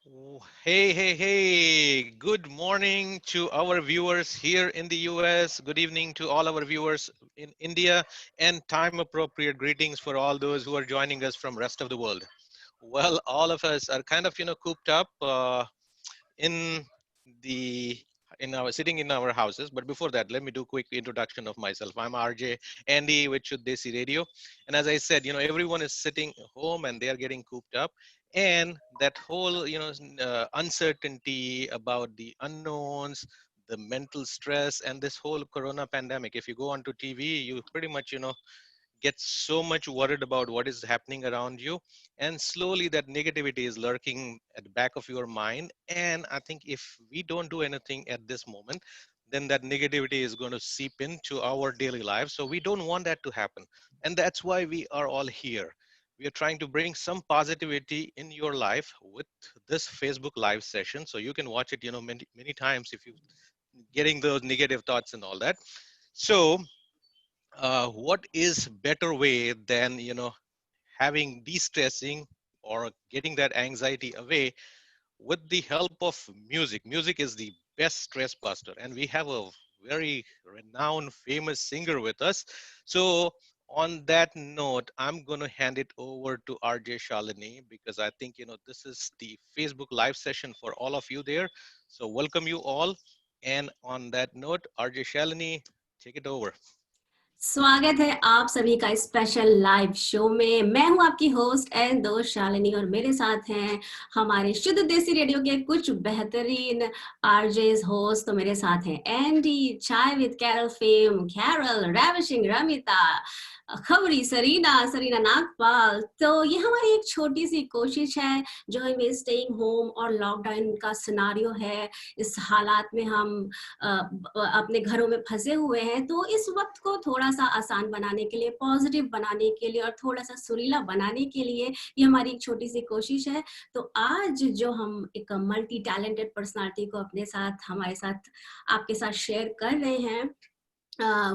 Oh, hey, hey, hey. Good morning to our viewers here in the US. Good evening to all our viewers in India and time appropriate greetings for all those who are joining us from rest of the world. Well, all of us are kind of, cooped up in the in our sitting in our houses. But before that, let me do a quick introduction of myself. I'm RJ Andy with Shud Desi Radio, and as I said, everyone is sitting home and they are getting cooped up, and that whole uncertainty about the unknowns, the mental stress, and this whole corona pandemic. If you go onto TV, you pretty much get so much worried about what is happening around you, and slowly that negativity is lurking at the back of your mind. And I think if we don't do anything at this moment, then that negativity is going to seep into our daily lives. So we don't want that to happen, and that's why we are all here. We are trying to bring some positivity in your life with this Facebook live session, so you can watch it many times if you getting those negative thoughts and all that. So what is better way than having de-stressing or getting that anxiety away with the help of music is the best stress buster, and we have a very renowned famous singer with us. So on that note, I'm going to hand it over to RJ Shalini, because I think this is the Facebook live session for all of you there. So welcome you all, and on that note, RJ Shalini, take it over. स्वागत है आप सभी का special live show में। मैं हूं आपकी host and दोस्त शालिनी और मेरे साथ हैं हमारे शुद्ध देसी रेडियो के कुछ बेहतरीन आरजेस होस्ट। तो मेरे साथ हैं एंडी, चाय with Carol fame, Carol, ravishing, Ramita, खबरी, सरीना, सरीना नागपाल। तो ये हमारी एक छोटी सी कोशिश है जो हमें स्टेइंग होम और लॉकडाउन का सिनारियो है। इस हालात में हम अपने घरों में फंसे हुए हैं, तो इस वक्त को थोड़ा सा आसान बनाने के लिए, पॉजिटिव बनाने के लिए और थोड़ा सा सुरीला बनाने के लिए ये हमारी एक छोटी सी कोशिश है। तो आज जो हम एक मल्टी टैलेंटेड पर्सनालिटी को अपने साथ, हमारे साथ, आपके साथ शेयर कर रहे हैं,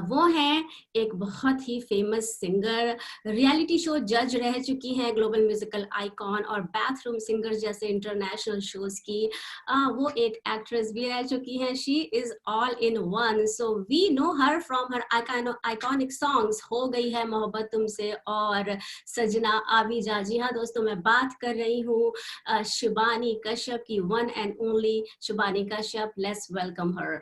वो हैं एक बहुत ही फेमस सिंगर, रियलिटी शो जज रह चुकी हैं, ग्लोबल म्यूजिकल आइकॉन और बाथरूम सिंगर जैसे इंटरनेशनल शोज की। वो एक एक्ट्रेस भी रह चुकी हैं। She is all in one, so we know her from her iconic songs हो गई है मोहब्बत तुमसे और सजना आवी जा। जी हाँ दोस्तों, मैं बात कर रही हूँ शिबानी कश्यप की, one and only Shibani Kashyap. Let's welcome her.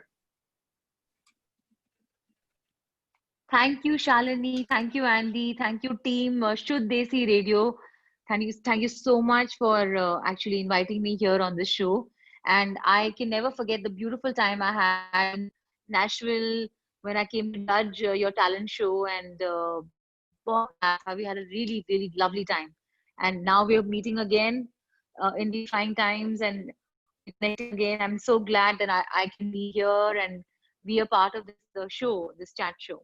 Thank you, Shalini. Thank you, Andy. Thank you, team Shud Desi Radio. Thank you so much for actually inviting me here on this show. And I can never forget the beautiful time I had in Nashville when I came to judge your talent show. And we had a really, really lovely time. And now we're meeting again in these trying times and connecting again. I'm so glad that I can be here and be a part of this show, this chat show.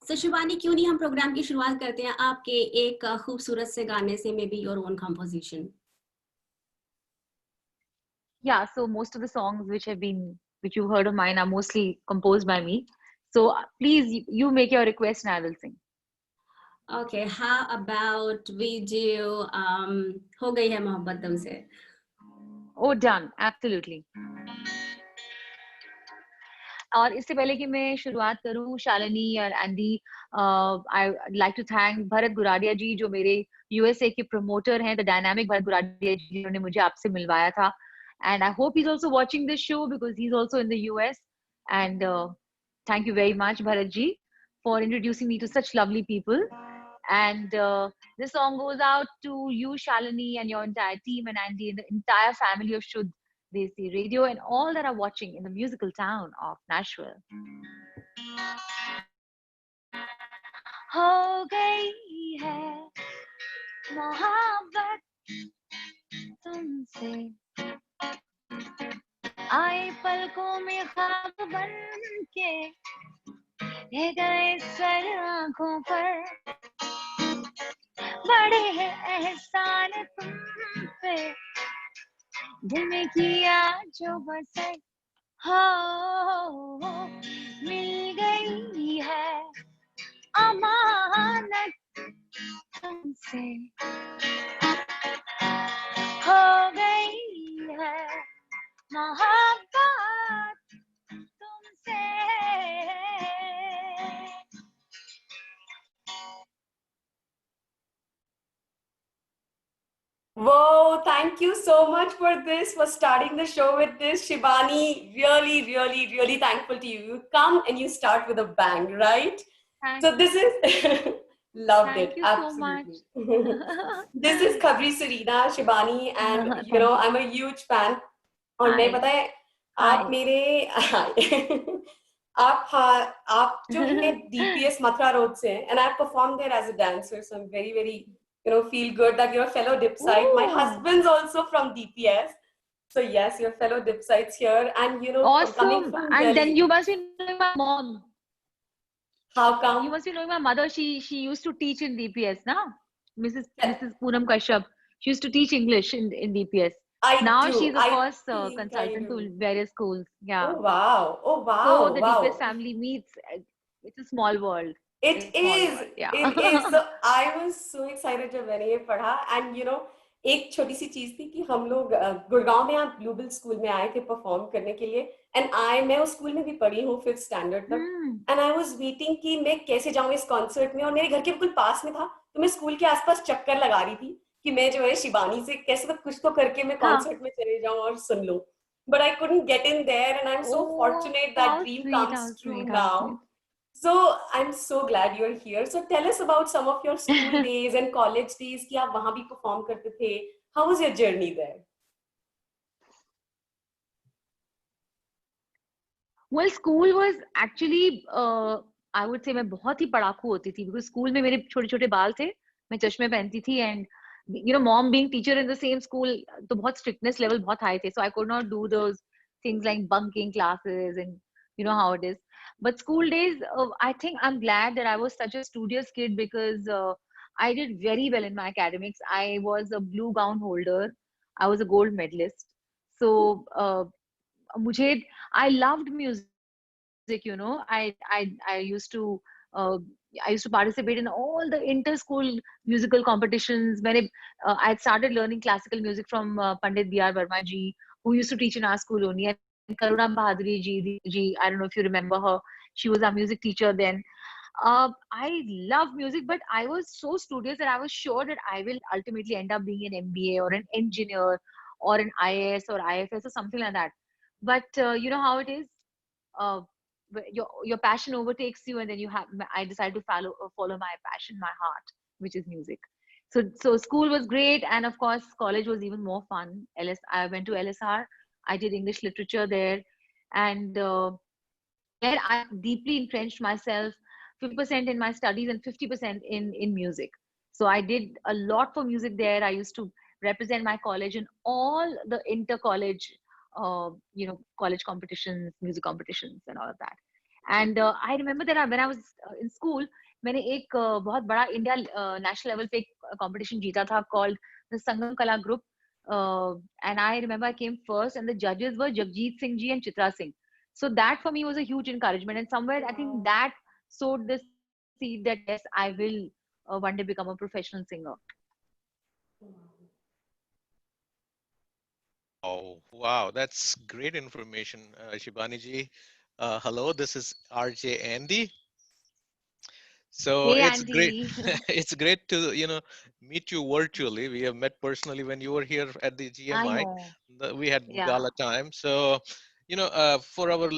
तो शिवानी, क्यों नहीं हम programme की शुरुआत करते हैं आपके एक खूबसूरत से गाने से, may be your own composition. Yeah, so most of the songs which you've heard of mine are mostly composed by me. So please, you make your request and I will sing. Okay, how about we do हो गई है मोहब्बत तुमसे। Oh, done. Absolutely. और इससे पहले कि मैं शुरुआत करूं, शालिनी और Andy, I like to thank Bharat Guradia ji, जो मेरे यूएसए के प्रमोटर हैं, द डायनामिक भरत गुराडिया जी, जिन्होंने मुझे आपसे मिलवाया था। And I hope he is also watching this show because he is also in the US. And thank you very much, Bharat ji, for introducing me to such lovely people. And this song goes out to you, Shalini, and your entire team, and Andy, and the entire family of Shud Desi Radio, and all that are watching in the musical town of Nashville. हो गई है मोहब्बत तुमसे, आए पलकों में ख्वाब बन के, रह गए सर आंखों पर, बड़े हैं एहसान तुम पे, दिल में किया जो बसर, हो मिल गई है अमानत तुमसे, thank you so much for this, for starting the show with this. Shibani, really, really, really thankful to you. You come and you start with a bang, right? Thank, So this is, loved thank it, you so much. absolutely. This is Khabri Serena, Shibani, and Thank you. I'm a huge fan. और मैं Hi. पता है आप Hi. मेरे आप जो है DPS Mathura road से हैं, and I performed there as a dancer, so I'm very very feel good that you're a fellow Dipsite. My Oh, husband's also from DPS, so yes, you're fellow Dipsites here, and coming awesome. from And then Delhi. you must be knowing my mom. How You come? must be knowing my mother. She used to teach in DPS, now. Mrs. Poonam Kashyap. She used to teach English in DPS. I Now do. she's of I course a think I consultant do. to various schools. Yeah. Oh wow! Oh So wow! the DPS Wow! family meets. It's a small world. It It's a small is. world. Yeah. It is. So I was so excited जब मैंने ये पढ़ा and एक छोटी सी चीज थी कि हम लोग गुड़गांव में आप ब्लूबेल स्कूल में आए थे परफॉर्म करने के लिए एंड मैं उस स्कूल में भी पढ़ी हूँ 5th स्टैंडर्ड तक Hmm. And I was waiting कि मैं कैसे जाऊँ इस कॉन्सर्ट में और मेरे घर के बिल्कुल पास में था तो मैं स्कूल के आसपास चक्कर लगा रही थी कि मैं जो है शिबानी से कैसे तो कुछ तो करके मैं Huh. कॉन्सर्ट में चले जाऊँ और सुन लूँ but I couldn't get in there and I'm so Oh, fortunate that how dream sweet, comes how true sweet, how now. sweet. So I'm so glad you're here. So tell us about some of your school days and college days कि आप वहाँ भी perform करते थे. How was your journey there? Well, school was actually, I would say मैं बहुत ही पढ़ाकू होती थी because school में मेरे छोटे छोटे बाल थे, मैं चश्मे पहनती थी and mom being teacher in the same school तो बहुत strictness level बहुत high थे, so I could not do those things like bunking classes and you know how it is. But school days, I think I'm glad that I was such a studious kid because I did very well in my academics. I was a blue gown holder. I was a gold medalist. So मुझे I loved music, I used to uh, I used to participate in all the inter-school musical competitions. I had started learning classical music from Pandit B.R. Verma ji, who used to teach in our school only. And Karuna Bahaduri ji, I don't know if you remember her. She was our music teacher then. I love music, but I was so studious that I was sure that I will ultimately end up being an MBA or an engineer or an IAS or IFS or something like that. But you know how it is. Uh, your passion overtakes you, and then I decided to follow my passion, my heart, which is music. So school was great, and of course college was even more fun. I went to LSR. I did English literature there, and where I deeply entrenched myself, 50% in my studies and 50% in music. So I did a lot for music there. I used to represent my college in all the inter college college competitions, music competitions and all of that. And I remember that when I was in school, मैंने एक बहुत बड़ा India national level पे एक competition जीता था called the Sangam Kala Group, and I remember I came first and the judges were Jagjit Singh ji and Chitra Singh. So that for me was a huge encouragement, and somewhere I think that sowed the seed that yes, I will one day become a professional singer. Oh, wow, that's great information, Shibani ji. Hello, this is RJ Andy. So Hey it's great. Andy. It's great to meet you virtually. We have met personally when you were here at the I GMI. know. We had Yeah. gala time. So for our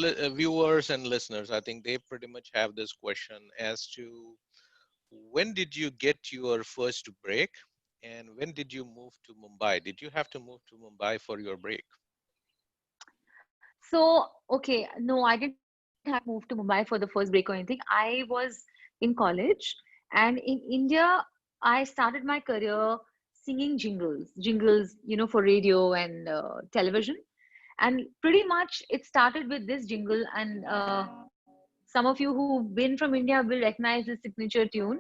viewers and listeners, I think they pretty much have this question as to when did you get your first break, and when did you move to Mumbai? Did you have to move to Mumbai for your break? So, okay, no, I didn't have to move to Mumbai for the first break or anything. I was in college, and in India, I started my career singing jingles, for radio and television. And pretty much it started with this jingle, and some of you who've been from India will recognize this signature tune.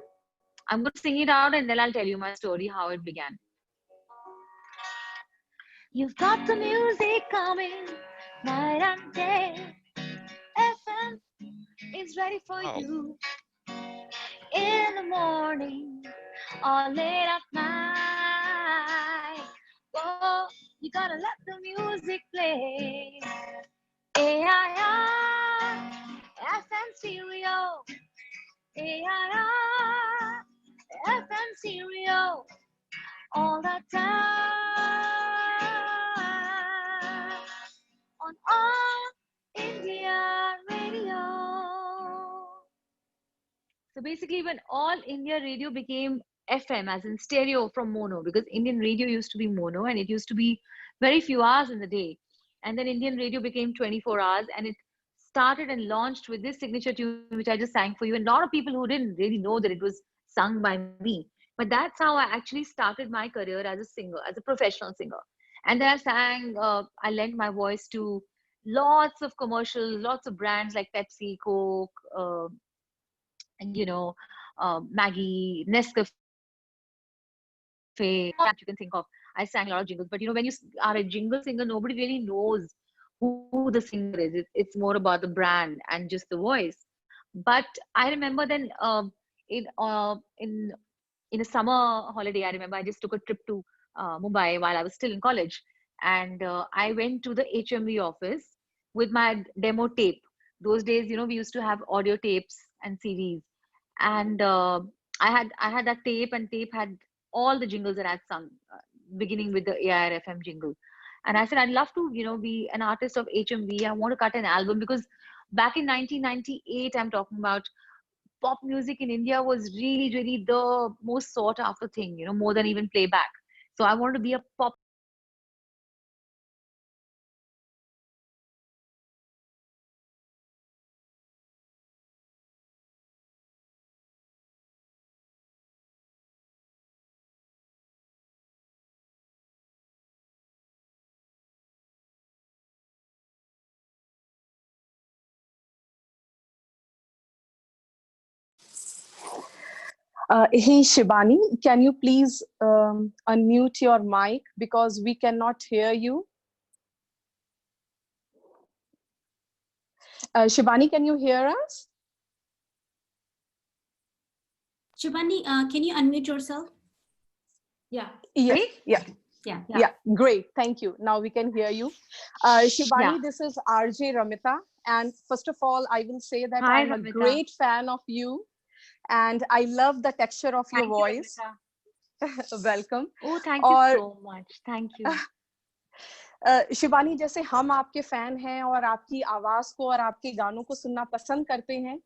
I'm going to sing it out and then I'll tell you my story, how it began. You've got the music coming night and day. FM is ready for Wow. you in the morning or late at night. Oh, you gotta let the music play. AIR, FM stereo. AIR, FM stereo. All the time. basically when all India radio became FM, as in stereo from mono, because Indian radio used to be mono and it used to be very few hours in the day. And then Indian radio became 24 hours, and it started and launched with this signature tune, which I just sang for you. And a lot of people who didn't really know that it was sung by me. But that's how I actually started my career as a singer, as a professional singer. And then I sang, I lent my voice to lots of commercials, lots of brands like Pepsi, Coke, you know, Maggie, Nescafe, that you can think of. I sang a lot of jingles, but you know, when you are a jingle singer, nobody really knows who the singer is. It's more about the brand and just the voice. But I remember then in uh, in in a summer holiday, I remember I just took a trip to Mumbai while I was still in college, and I went to the HMV office with my demo tape. Those days, you know, we used to have audio tapes and CDs, and I had that tape, and tape had all the jingles that I'd sung, beginning with the AIR FM jingle. And I said, I'd love to, you know, be an artist of HMV. I want to cut an album, because back in 1998, I'm talking about, pop music in India was really, really the most sought after thing, you know, more than even playback. So I wanted to be a pop. Hey Shibani, can you please unmute your mic because we cannot hear you? Shibani, can you hear us? Shubhani, can you unmute yourself? Yeah. Yes. Right? Yeah. Great. Thank you. Now we can hear you. Shibani, this is RJ Ramita. And first of all, I will say that Hi, I'm Ramita. a great fan of you. And I love the texture of your voice. Welcome. Oh, thank you so much. Thank you. Shivani, जैसे हम आपके fan हैं और आपकी आवाज को और आपके गानों को सुनना पसंद करते हैं,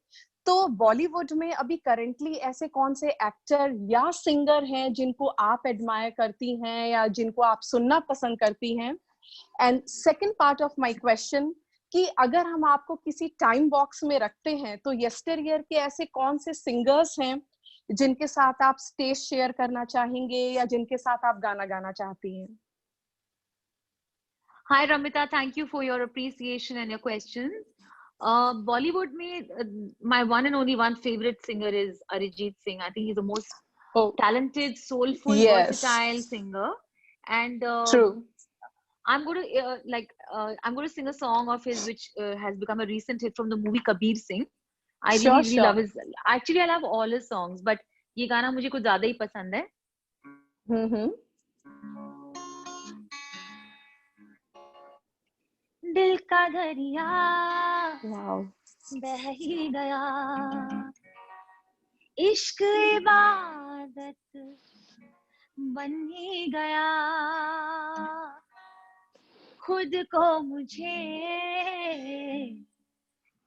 तो बॉलीवुड में अभी करंटली ऐसे कौन से एक्टर या सिंगर हैं जिनको आप एडमायर करती हैं या जिनको आप सुनना पसंद करती हैं? And second part of my question, कि अगर हम आपको किसी टाइम बॉक्स में रखते हैं, तो यस्टरईयर के ऐसे कौन से सिंगर्स हैं जिनके साथ आप स्टेज शेयर करना चाहेंगे या जिनके साथ आप गाना गाना चाहती हैं? Hi, Ramita. Thank you for your appreciation and your questions. Bollywood mein, my one and only one favorite singer is Arijit Singh. I think he's the most talented, soulful, versatile singer. And True. I'm going to sing a song of his which has become a recent hit from the movie Kabir Singh. I really love his. Actually, I love all his songs, but ये गाना मुझे कुछ ज़्यादा ही पसंद है. दिल का दरिया बह ही गया, इश्क इबादत बन ही गया, खुद को मुझे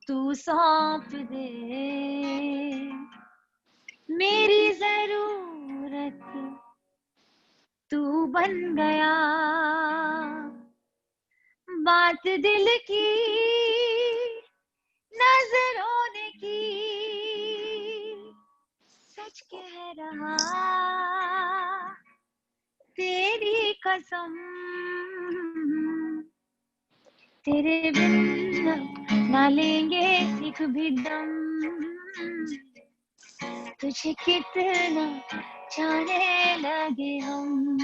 तू सौंप दे, मेरी जरूरत तू बन गया, बात दिल की नजरों ने की, सच कह रहा तेरी कसम, तेरे बिन ना लेंगे एक भी दम, तुझे कितना जाने लगे हम,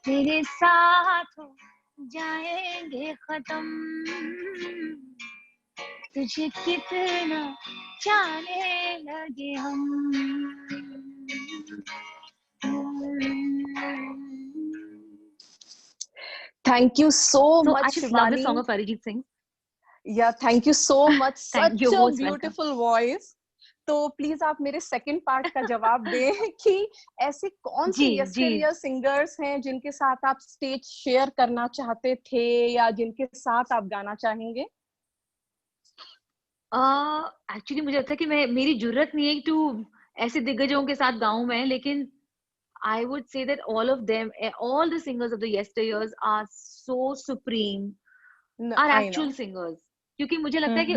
तेरे साथ हो जाएंगे खत्म, तुझे कितना जाने लगे हम. Thank you so much, I just love the song of Arijit Singh. Yeah, thank you so much. Thank you, Such a beautiful voice. तो प्लीज आप मेरे सेकंड पार्ट का जवाब दें कि ऐसे कौन से यस्टरईयर सिंगर्स हैं जिनके साथ आप स्टेज शेयर करना चाहते थे या जिनके साथ आप गाना चाहेंगे? एक्चुअली मुझे लगता है कि मेरी जुर्रत नहीं है टू ऐसे दिग्गजों के साथ गाऊं मैं, लेकिन I would say that all of them, all the singers of the yesteryears are so supreme, are I know. actual singers. क्योंकि मुझे लगता है कि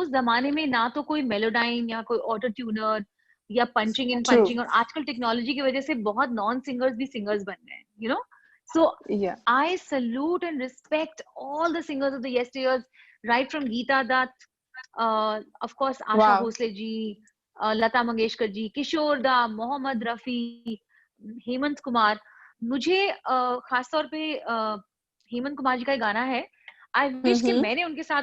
उस जमाने में ना तो कोई मेलोडाइन या कोई ऑटो ट्यूनर या पंचिंग इन True. पंचिंग, और आजकल टेक्नोलॉजी की वजह से बहुत नॉन सिंगर्स भी सिंगर्स बन रहे हैं, you know. So Yeah. I salute and respect all the singers of the yesteryears, right from Geeta Dutt, of course Asha Wow. Bhosle ji, Lata Mangeshkar ji, Kishore Da, Mohammad Rafi, Hemant Kumar. मुझे खास तौर पे हेमंत कुमार जी का गाना है, I wish कि मैंने उनके साथ,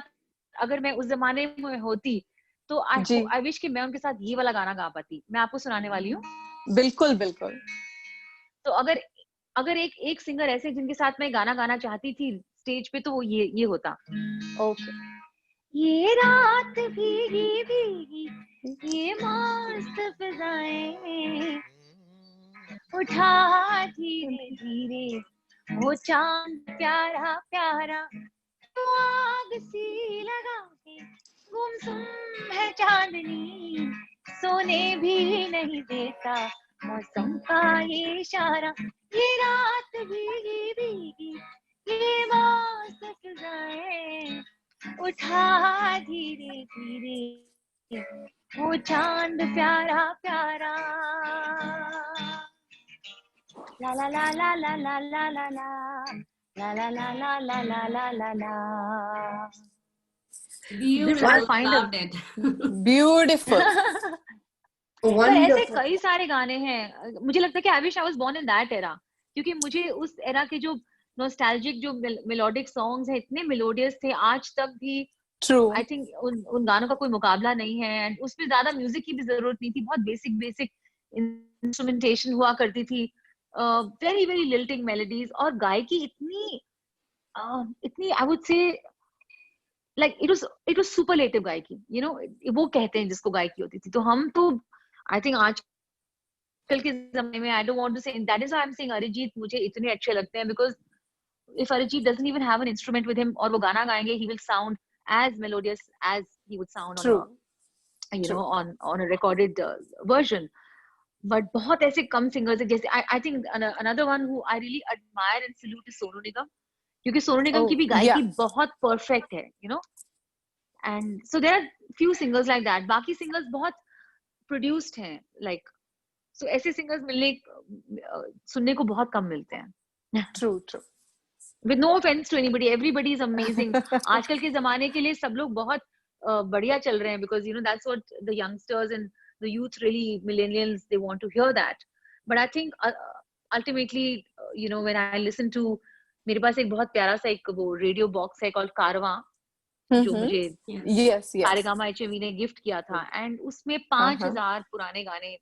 अगर मैं उस जमाने में होती तो आई विश कि मैं उनके साथ ये वाला गाना गा पाती. मैं आपको सुनाने वाली हूँ. बिल्कुल बिल्कुल. तो अगर एक सिंगर ऐसे जिनके साथ मैं गाना गाना चाहती थी स्टेज पे, तो वो ये होता. ओके. ये रात भीगी भीगी, ये मस्त फिजाएं, उठा धीरे धीरे वो चांद प्यारा प्यारा, तो आग सी लगा के गुमसुम है चांदनी, सोने भी नहीं देता मौसम का ये इशारा. ये रात भीगी भीगी, ये मौत फिजाएं, उठा धीरे धीरे वो चांद प्यारा प्यारा. La la la la la la la la la la la la la la la la la la. Beautiful. I find Loved it. Beautiful. पर ऐसे कई सारे गाने हैं. मुझे लगता है कि I wish I was born in that era, क्योंकि मुझे उस era के जो nostalgic जो melodic songs हैं इतने melodious थे, आज तक भी. True. I think उन गानों का कोई मुकाबला नहीं है. एंड उसमें ज्यादा म्यूजिक की भी जरूरत नहीं थी. बहुत बेसिक इंस्ट्रूमेंटेशन हुआ करती थी. वेरी वेरी लिल्टिंग मेलोडीज, और गायकी इतनी I would say like it was superlative गायकी, यू नो. वो कहते हैं जिसको गायकी होती थी. तो हम तो आई थिंक आजकल के जमाने में, आई डोंट वांट टू से, that is why I am saying Arijit मुझे इतने अच्छे लगते हैं, because if Arijit doesn't even have an instrument with him और वो गाना गाएंगे, he will sound as melodious as he would sound on a recorded version. But बहुत ऐसे कम singers हैं. जैसे I think another one who I really admire and salute is Sonu Nigam, क्योंकि सोनू निगम की भी गायकी बहुत perfect है, you know. And so there are few singers like that. बाकी singers बहुत produced हैं, like, so ऐसे singers सुनने को बहुत कम मिलते हैं. True. With no offense to anybody, everybody is amazing. आजकल के जमाने के लिए सब लोग बहुत बढ़िया चल रहे हैं, because you know that's what the youngsters and the youth, really millennials, they want to hear that. But I think ultimately, you know, when I listen to, मेरे पास एक बहुत प्यारा सा एक वो रेडियो बॉक्स है called कारवां, जो मुझे सारेगामा HMV ने गिफ्ट किया था, and उसमें 5000 पुराने गाने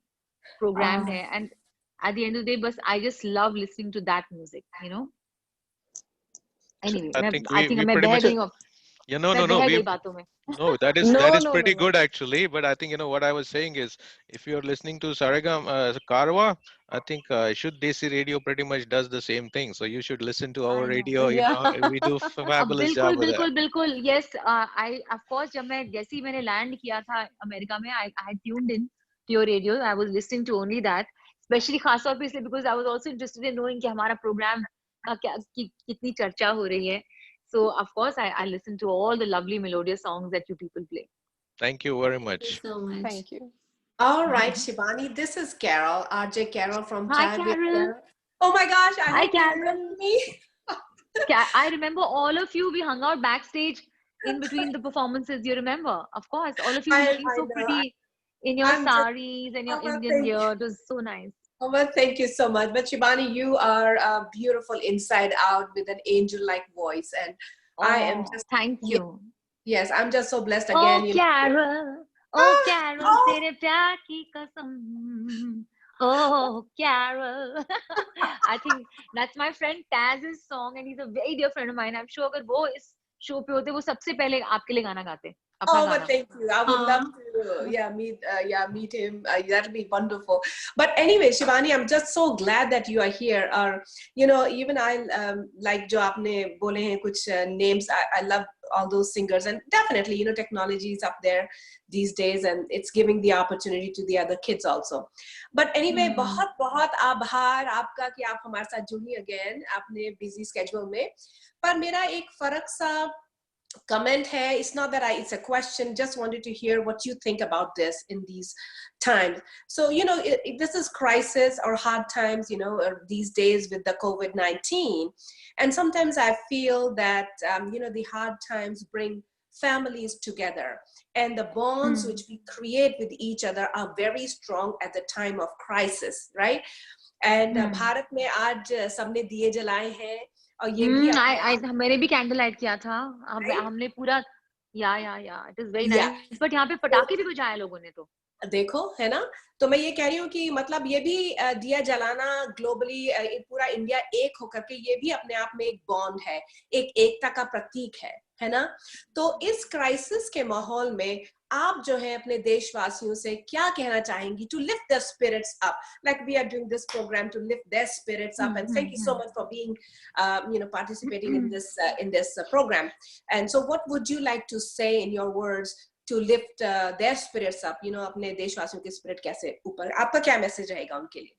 programmed हैं, and at the end of the day, बस I just love listening to that music, you know. Anyway, I think मैं बह गई हूँ. No, that is pretty good actually. But I think, you know, what I was saying is, if you're listening to Karwa, I think Shuddh Desi Radio pretty much does the same thing. So you should listen to our radio. You know, we do fabulous job with that. बिल्कुल. Yes, I of course जब मैं जैसे ही मैंने land किया था America में, I had tuned in to your radio. I was listening to only that, especially खास तौर पे इसलिए because I was also interested in knowing कि हमारा प्रोग्राम का कितनी चर्चा हो रही है. So of course I listen to all the lovely melodious songs that you people play. Thank you very much. Thank you so much. Thank you. All right, Shivani, this is Carol, RJ Carol from Hi, Carol. Oh my gosh, Hi, Carol. Me. I remember all of you. We hung out backstage in between the performances. You remember? Of course, all of you looking so pretty in your saris and your Indian gear. It was so nice. Oh, well, thank you so much. But Shivani, you are beautiful inside out with an angel-like voice, and I am just. Thank you. Yes, I'm just so blessed again. Oh, Carol. Oh, Carol, tere pyar ki kasam. Oh, Carol. I think that's my friend Taz's song, and he's a very dear friend of mine. I'm sure अगर वो इस show पे होते, वो सबसे पहले आपके लिए गाना गाते. Oh, but thank you. I would love to, meet him. That'll be wonderful. But anyway, Shivani, I'm just so glad that you are here. Or, you know, even I like जो आपने बोले हैं कुछ names. I love all those singers. And definitely, you know, technology is up there these days, and it's giving the opportunity to the other kids also. But anyway, बहुत बहुत आभार आपका कि आप हमारे साथ जुड़ी again अपने busy schedule में. पर मेरा एक फर्क सा comment hai, it's not that it's a question, just wanted to hear what you think about this in these times. So, you know, this is crisis or hard times, you know, these days with the COVID-19. And sometimes I feel that, you know, the hard times bring families together, and the bonds which we create with each other are very strong at the time of crisis, right? And Bharat mein aaj sabne diye jalaye hain. मैंने भी candle light किया था. हमने पूरा या it is very nice. But यहाँ पे पटाखे भी बजाए लोगों ने. तो देखो, है ना. तो मैं ये कह रही हूँ कि मतलब ये भी दिया जलाना ग्लोबली पूरा इंडिया एक होकर के ये भी अपने आप में एक बॉन्ड है, एक एकता का प्रतीक है ना. तो इस क्राइसिस के माहौल में आप जो है अपने देशवासियों से क्या कहना चाहेंगी to lift their spirits up, like we are doing this program to lift their spirits up. And thank you so much for being you know, participating in this program. And so what would you like to say in your words to lift their spirits up, you know, अपने देशवासियों के spirit कैसे ऊपर, आपका क्या message रहेगा उनके लिए?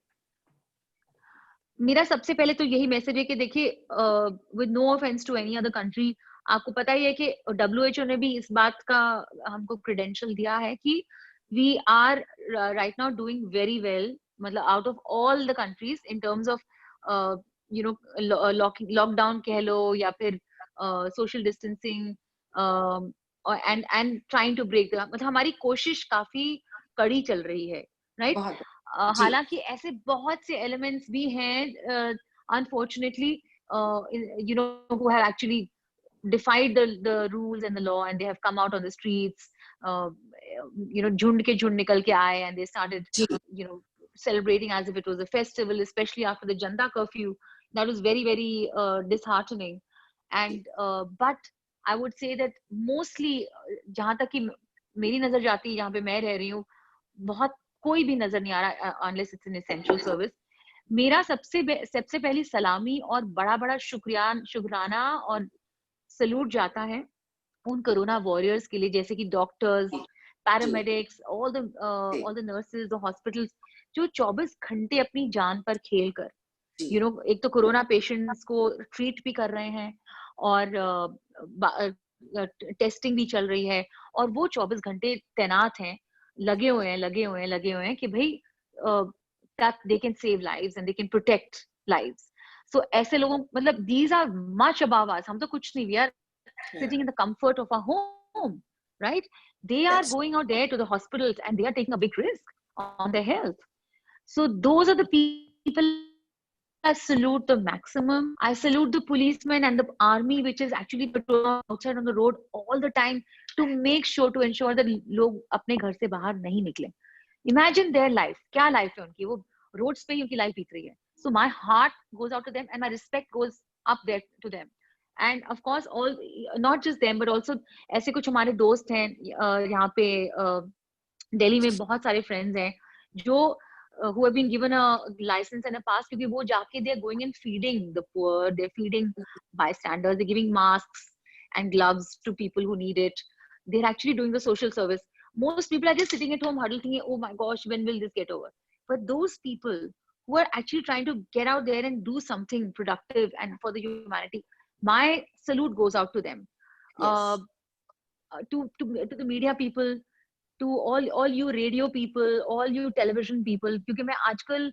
मेरा सबसे पहले तो यही मैसेज है कि देखिए, with no offence to any other country, आपको पता ही है कि WHO ने भी इस बात का हमको क्रेडेंशियल दिया है कि we are right now doing very well, मतलब out of all the countries in terms of you know lockdown कह लो या फिर social distancing and trying to break the, मतलब हमारी कोशिश काफी कड़ी चल रही है, राइट? हालांकि ऐसे बहुत से एलिमेंट्स भी हैं unfortunately you know who have actually defied the rules and the law, and they have come out on the streets, you know, झुंड के झुंड निकल के आए, and they started you know celebrating as if it was a festival, especially after the Janta curfew. That was very very disheartening. And but I would say that mostly जहां तक कि मेरी नजर जाती है, जहां पे मैं रह रही हूँ, बहुत कोई भी नजर नहीं आ रहा unless it's an essential service. मेरा सबसे पहली सलामी और बड़ा बड़ा शुक्राना और सल्यूट जाता है उन कोरोना वॉरियर्स के लिए, जैसे कि doctors, paramedics, all the nurses, the hospitals, जो 24 घंटे अपनी जान पर खेल कर यू नो एक तो कोरोना पेशेंट्स को ट्रीट भी कर रहे हैं और टेस्टिंग भी चल रही है, और वो 24 घंटे तैनात हैं, लगे हुए हैं कि भाई that they can save lives and they can protect lives. So ऐसे लोगों, मतलब these are much above us. हम तो कुछ नहीं, we are sitting in the comfort of our home, right? They are going out there to the hospitals and they are taking a big risk on their health. So those are the people I salute the maximum. I salute the policemen and the army, which is actually patrolling outside on the road all the time to ensure that लोग अपने घर से बाहर नहीं निकले. Imagine their life. क्या life है उनकी? वो roads पे ही उनकी life बीत रही है. So my heart goes out to them and my respect goes up there to them. And of course, all not just them, but also ऐसे कुछ हमारे दोस्त हैं यहाँ पे दिल्ली में बहुत सारे friends हैं जो who have been given a license and a pass, क्योंकि वो जाके they're going and feeding the poor, they're feeding bystanders, they're giving masks and gloves to people who need it. They're actually doing the social service. Most people are just sitting at home huddled thinking, oh my gosh, when will this get over? But those people who are actually trying to get out there and do something productive and for the humanity, my salute goes out to them. Yes. To the media people, to all you radio people, all you television people, क्योंकि मैं आजकल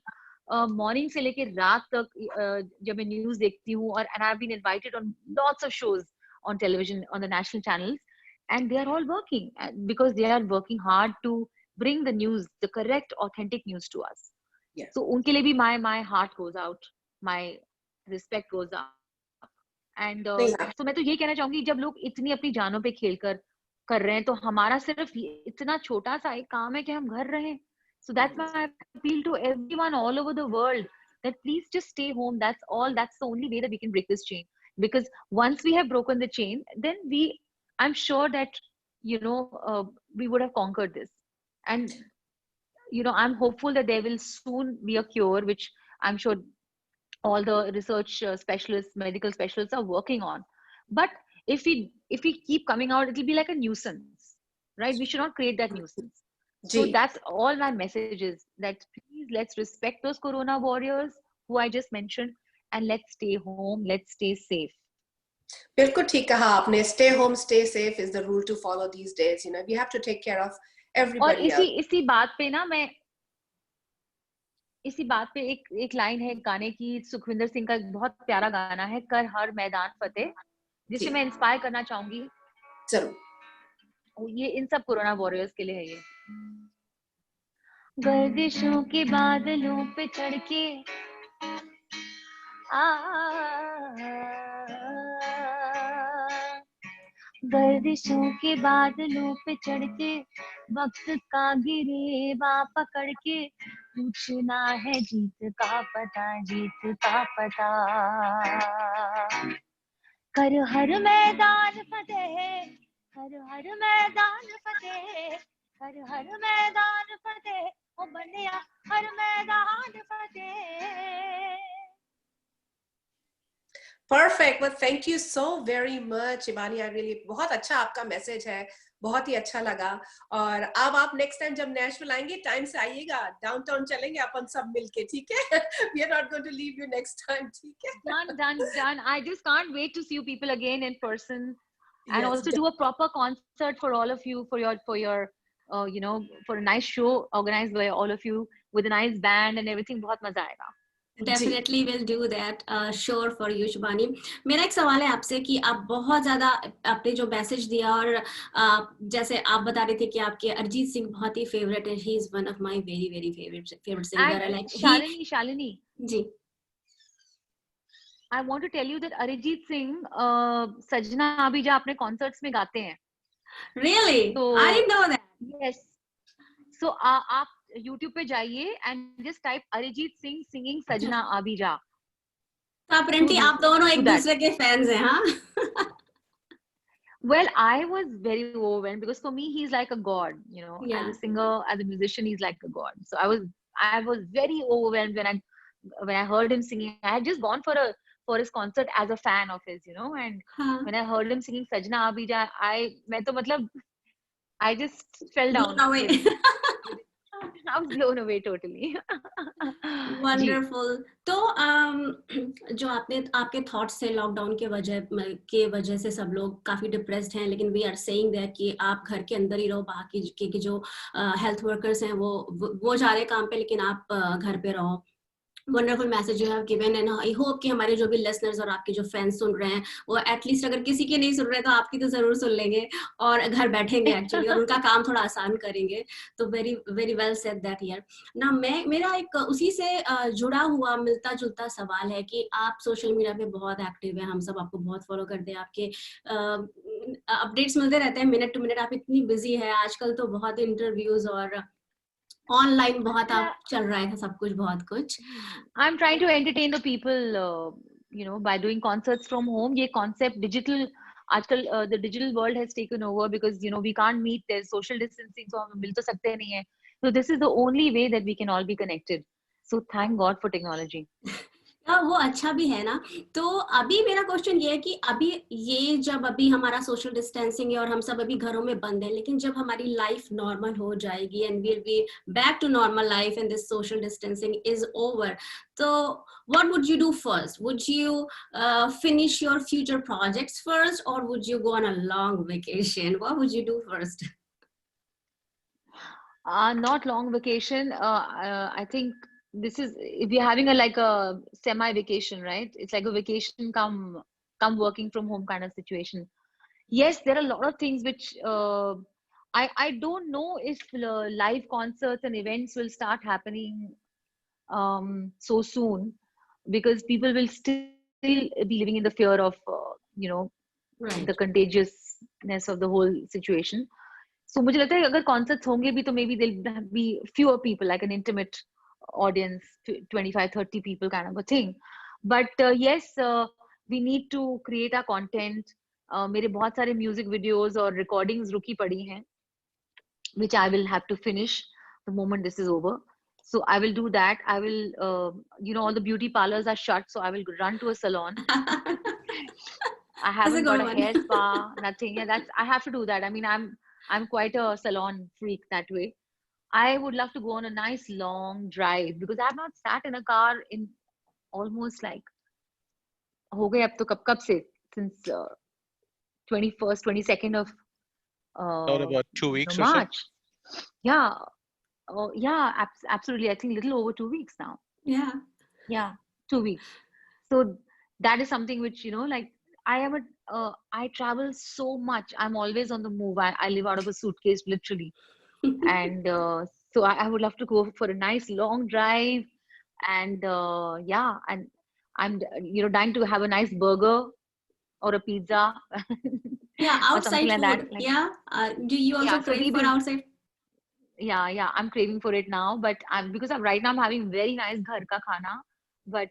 morning से लेके रात तक जब मैं news देखती हूँ, और and I've been invited on lots of shows on television on the national channels, and they are all working because they are working hard to bring the news, the correct authentic news to us. Yes. So उनके लिए भी my heart goes out, my respect goes up. And so मैं तो ये कहना चाहूंगी, जब लोग इतनी अपनी जानों पे खेलकर कर रहे हैं, तो हमारा सिर्फ इतना छोटा सा एक काम है कि हम घर रहें. So that's why I appeal to everyone all over the world that please just stay home. That's all. That's the only way that we can break this chain. Because once we have broken the chain, then I'm sure that, you know, we would have conquered this. And, you know, I'm hopeful that there will soon be a cure, which I'm sure all the research specialists, medical specialists are working on. But if we if we keep coming out, it'll be like a nuisance, right? We should not create that nuisance. So ji that's all my message is, that please let's respect those corona warriors who I just mentioned, and let's stay home, let's stay safe. बिल्कुल ठीक कहा आपने. Stay home, stay safe is the rule to follow these days. You know, we have to take care of और everybody else. इसी बात पे ना, मैं इसी बात पे एक लाइन है गाने की, सुखविंदर सिंह का एक बहुत प्यारा गाना है, कर हर मैदान फतेह, जिससे ठीक. मैं इंस्पायर करना चाहूंगी. जरूर. ये इन सब कोरोना वॉरियर्स के लिए है ये. गर्दिशों के बादलों पे चढ़ के गर्दिशों के बादलों पे चढ़ के, वक्त का गिरेबा पकड़ के, पूछना है जीत का पता, जीत का पता. कर हर मैदान फतेह, कर हर मैदान फतेह, कर हर मैदान फतेह, ओ बंदिया हर मैदान फतेह. Perfect. Well, thank you so very much, Shivani. I really बहुत अच्छा आपका मैसेज है, बहुत ही अच्छा लगा. और अब आप नेक्स्ट टाइम जब नेशनल आएंगे टाइम से आइएगा, डाउनटाउन चलेंगे अपन सब मिलके, ठीक है? We are not going to leave you next time, ठीक है? Done. I just can't wait to see you people again in person, and Yes, also do a proper concert for all of you, for your you know, for a nice show organized by all of you with a nice band and everything. बहुत मजा आएगा. Definitely will do that, sure for you, Shubhani. मेरा एक सवाल है आपसे कि आप बहुत ज्यादा आपने जो मैसेज दिया, और जैसे आप बता रहे थे कि आपके अरिजीत सिंह बहुत ही फेवरेट है. He is one of my very very favourite singer. I like Shalini, ji. I want to tell you that Arijit Singh, Sajna Abhija अपने concerts में गाते हैं. Really? So, I didn't know that. Yes. So आप YouTube पे जाइए and just type Arijit Singh singing Sajna Abhija. तो apparently आप दोनों एक दूसरे के fans हैं, हाँ? Well, I was very overwhelmed because for me he's like a god, you know. Yeah. As a singer, as a musician, he's like a god. So I was very overwhelmed when I heard him singing. I had just gone for his concert as a fan of his, you know, and हाँ. when I heard him singing Sajna Abhija, मैं तो मतलब I just fell down. Blown away. I was blown away totally. Wonderful. तो जो आपके thoughts थे lockdown के वजह से सब लोग काफी डिप्रेस्ड हैं, लेकिन वी आर सेइंग दैट कि आप घर के अंदर ही रहो, बाकी के जो हेल्थ वर्कर्स हैं वो जा रहे हैं काम पे, लेकिन आप घर पे रहो. Wonderful message you have given, and I hope कि हमारे जो भी लिसनर्स और आपके जो फैंस सुन रहे हैं वो एटलीस्ट अगर किसी के नहीं सुन रहे तो आपकी तो जरूर सुन लेंगे और घर बैठेंगे एक्चुअली, और उनका काम थोड़ा आसान करेंगे. तो very very well said that here. ना मेरा एक उसी से जुड़ा हुआ मिलता जुलता सवाल है कि आप सोशल मीडिया पे बहुत एक्टिव है, हम सब आपको बहुत फॉलो करते हैं, आपके अपडेट्स मिलते रहते हैं मिनट टू मिनट. आप इतनी बिजी है आजकल, तो बहुत इंटरव्यूज और ऑनलाइन बहुत आप चल रहा है सब कुछ, बहुत कुछ. I'm trying to entertain the people, you know, by doing concerts from home. ये concept digital, आजकल the digital world has taken over because you know we can't meet. There's social distancing, so हम मिल तो सकते नहीं है. So this is the only way that we can all be connected. So thank God for technology. वो अच्छा भी है ना. तो अभी मेरा क्वेश्चन ये है कि अभी ये जब अभी हमारा सोशल डिस्टेंसिंग है और हम सब अभी घरों में बंद हैं, लेकिन जब हमारी लाइफ नॉर्मल हो जाएगी and will be back to normal life and this social distancing is over, तो what would you do first? Would you finish your future projects first, or would you go on a long vacation? What would you do first? Not long vacation. I think this is, if you're having a semi vacation, right? It's like a vacation come working from home kind of situation. Yes, there are a lot of things which I don't know if live concerts and events will start happening so soon, because people will still be living in the fear of you know, Right. the contagiousness of the whole situation. So मुझे लगता है अगर concerts होंगे भी तो maybe there'll be fewer people, like an intimate audience, 25-30 people kind of a thing. But yes, we need to create our content. मेरे बहुत सारे music videos और recordings रुकी पड़ी हैं, which I will have to finish the moment this is over. So I will do that. I will, you know, all the beauty parlors are shut, so I will run to a salon. I haven't got a going? hair spa, nothing. Yeah, that's I have to do that. I mean, I'm quite a salon freak that way. I would love to go on a nice long drive because I have not sat in a car in almost like हो गए अब तो कब से since 21st 22nd of Not about 2 weeks or so. March. Yeah. Oh, yeah, absolutely. I think little over 2 weeks now. Yeah. Yeah, 2 weeks. So that is something which, like I travel so much. I'm always on the move. I live out of a suitcase, literally. And so I would love to go for a nice long drive. And yeah, and I'm, dying to have a nice burger or a pizza. Yeah, or something outside like food. that. Like, Yeah. Do you also yeah, so crave we've for been, outside? yeah, I'm craving for it now, but because right now I'm having very nice ghar ka khana. But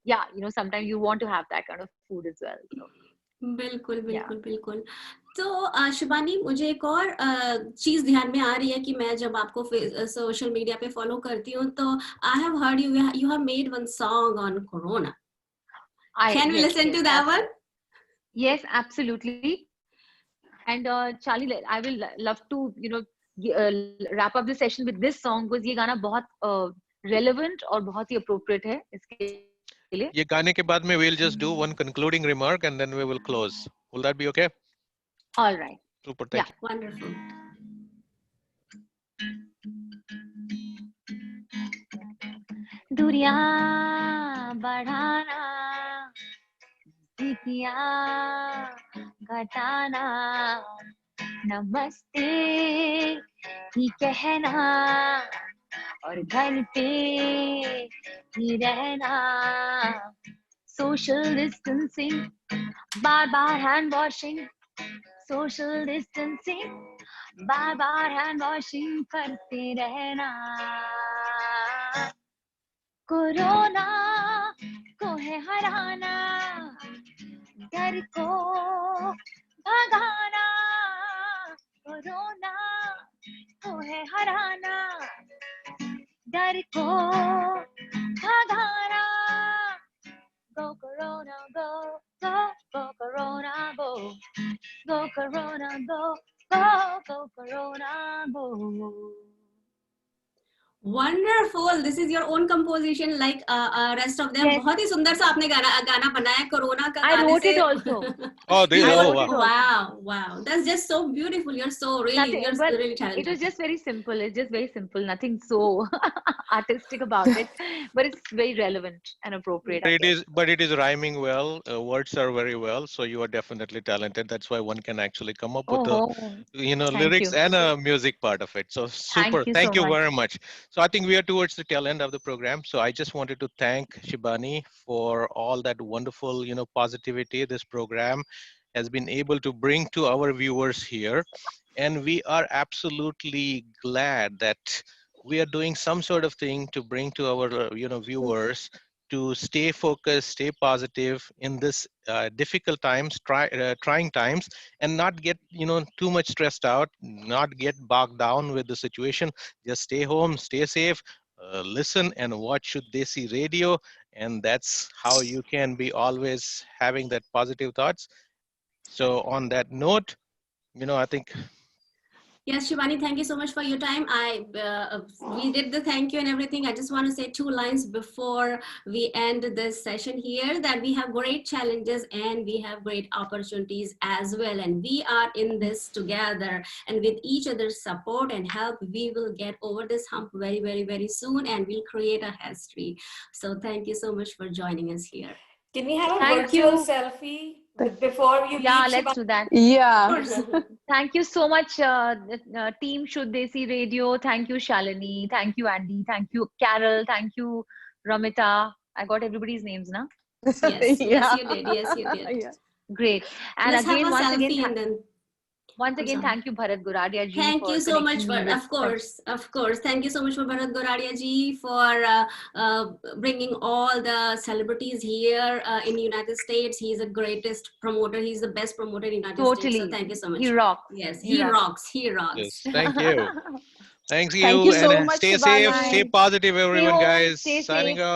yeah, sometimes you want to have that kind of food as well. So बिल्कुल yeah. बिल्कुल बिल्कुल तो शिबानी मुझे एक और चीज ध्यान में आ रही है कि मैं जब आपको सोशल मीडिया पे फॉलो करती हूँ तो I have heard you have made one song on corona. Can we listen to that one? Yes, absolutely. And Charlie, I will love to wrap up the session with this song because ये गाना बहुत relevant और बहुत ही appropriate है इसके लिए. ये गाने के बाद में we'll just do one concluding remark and then we will close. Will that be okay? All right. Super. Thank you. Wonderful. दूरियां बढ़ाना, नजदीकियां घटाना, नमस्ते ही कहना और घर पे ही रहना. Social distancing, बार hand washing. Social distancing, बार hand washing करते रहना. कोरोना को है हराना, डर को भगाना. कोरोना को है हराना, डर को भगाना. Go Corona, go, go, go Corona, go. Go Corona, go, go, go Corona, go. Wonderful. This is your own composition, like rest of them. Yes. बहुत ही सुंदर सा आपने गाना बनाया कोरोना का. I wrote it also. Wow. Wow. That's just so beautiful. You're so really talented. It was just very simple. It's just very simple. Nothing so artistic about it, but it's very relevant and appropriate. But it is rhyming well. Words are very well. So you are definitely talented. That's why one can actually come up with the lyrics and a music part of it. So super. Thank you very much. So I think we are towards the tail end of the program. So I just wanted to thank Shibani for all that wonderful, positivity this program has been able to bring to our viewers here. And we are absolutely glad that we are doing some sort of thing to bring to our, viewers to stay focused, stay positive in this difficult times, trying times, and not get too much stressed out, not get bogged down with the situation. Just stay home, stay safe, listen and watch Desi Radio, and that's how you can be always having that positive thoughts. So on that note, I think. Yes, Shivani, thank you so much for your time. We did the thank you and everything. I just want to say 2 lines before we end this session here, that we have great challenges and we have great opportunities as well. And we are in this together, and with each other's support and help, we will get over this hump very, very, very soon, and we'll create a history. So thank you so much for joining us here. Can we have a virtual selfie before you leave? Yeah, let's do that. Yeah. Thank you so much, team Shuddh Desi Radio. Thank you, Shalini. Thank you, Andy. Thank you, Carol. Thank you, Ramita. I got everybody's names now. Yes, yes, you did. Yes, you did. Yeah. Great. And let's again, once again, thank you, Bharat Goradia ji. Thank you so much of course. Thank you so much for Bharat Goradia ji for bringing all the celebrities here in the United States. He's the greatest promoter. He's the best promoter in the United States. So thank you so much. He rocks. Yes, he rocks. He rocks. Yes, thank you. Thank you. Thank you so and much, stay Shivani. safe, stay positive, everyone, guys. Stay Signing safe, off.